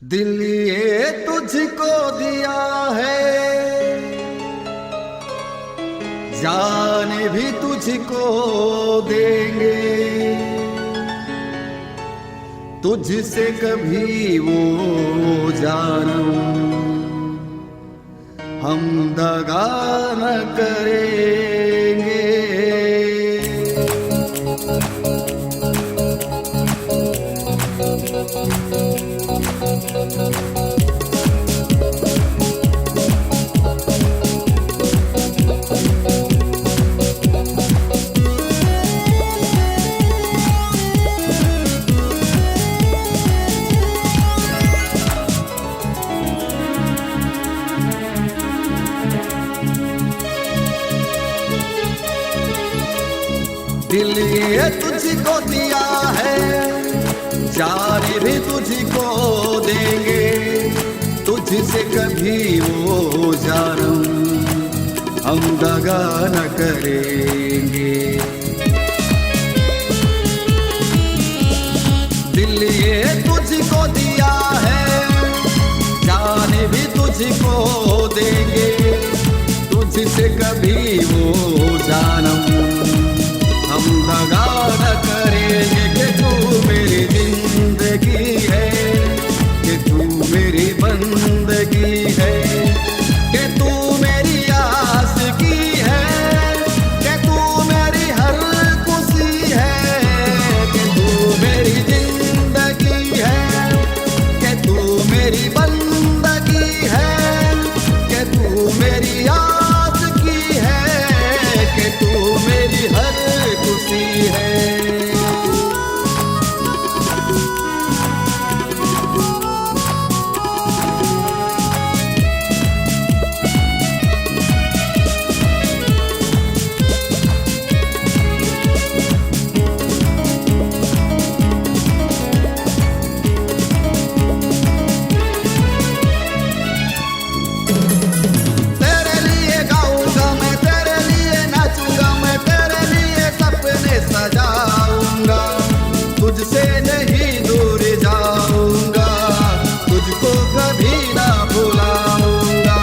दिल ये तुझको दिया है, जान भी तुझको देंगे। तुझसे कभी वो जानम हम दगा न करेंगे। दिल ये तुझको दिया है, जान भी तुझको देंगे। तुझसे कभी वो जानम हम दगा न करेंगे। दिल ये तुझको दिया है, जान भी तुझको देंगे। तुझसे कभी वो जानम हम दगा न करेंगे। कि तू मेरी जिंदगी है, कि तू मेरी बंदगी है, कि तू मेरी आस की है, कि तू मेरी हर खुशी है। कि तू मेरी जिंदगी है, कि तू मेरी बंदगी है, कि तू मेरी आस की है, कि तू मेरी हर खुशी है। तेरे लिए गाऊंगा मैं, तेरे लिए नाचूंगा मैं, तेरे लिए सपने सजाऊंगा। तुझसे नहीं दूर जाऊंगा, तुझको कभी ना भुलाऊंगा।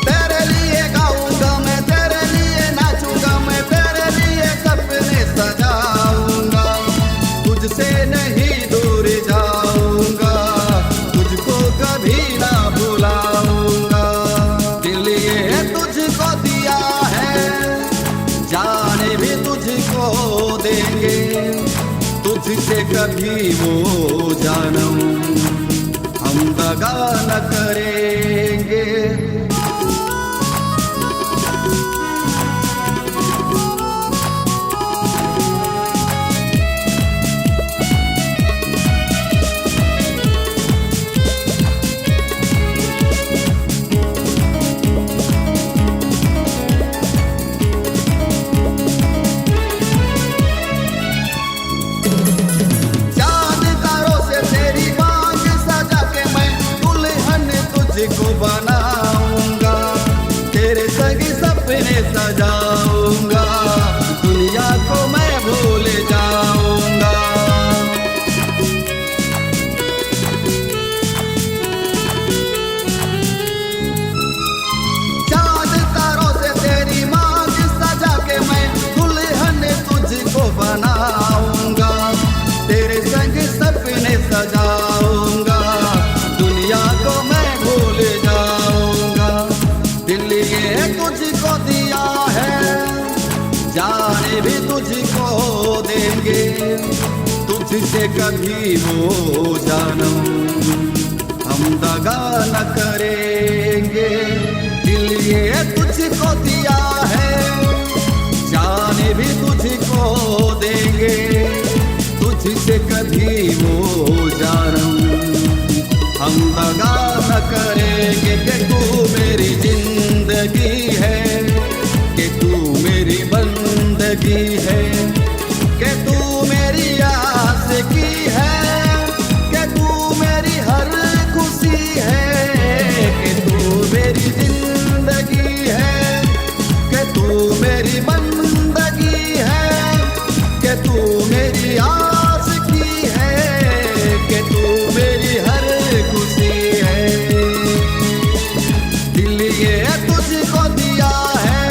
तेरे लिए गाऊंगा मैं, तेरे लिए नाचूंगा मैं, तेरे लिए सपने सजाऊंगा। तुझसे नहीं दूर जाऊंगा, तुझको कभी ना भुलाऊंगा। दिल ये तुझको दिया है, जान भी तुझको देंगे। तुझसे कभी वो जानम हम दगा न करेंगे। तुझको बनाऊंगा, तेरे संग सपने सजाऊंगा। दुनिया को मैं भूल जाऊंगा। चांद तारों से तेरी मांग सजा के मैं दुल्हन तुझको बनाऊंगा, तेरे संग सपने सजाऊंगा। दुनिया को मैं भूल जाऊंगा। दिल ये तुझको दिया है, जान भी तुझको देंगे। तुझसे कभी वो जानम हम दगा न करेंगे। दिल ये तुझको दिया है, जान भी तुझको देंगे। तुझसे कभी वो जानम हम दगा न करेंगे। कि तू मेरी जिंदगी है, कि तू मेरी बंदगी है, कि तू मेरी आस की है, कि तू मेरी हर खुशी है। कि तू मेरी जिंदगी है, के तू मेरी आस की है, कि तू मेरी हर खुशी है, दिल ये तुझको दिया है।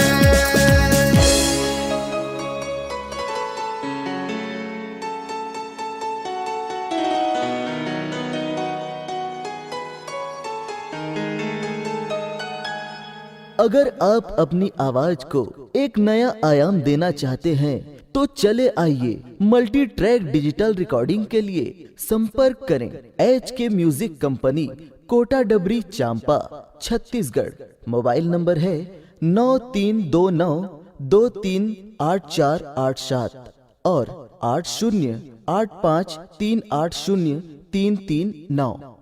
अगर आप अपनी आवाज को एक नया आयाम देना चाहते हैं तो चले आइए मल्टी ट्रैक डिजिटल रिकॉर्डिंग के लिए संपर्क करें HK म्यूजिक कंपनी, कोटा डबरी, चांपा, छत्तीसगढ़। मोबाइल नंबर है 9329238487 और 8085380339।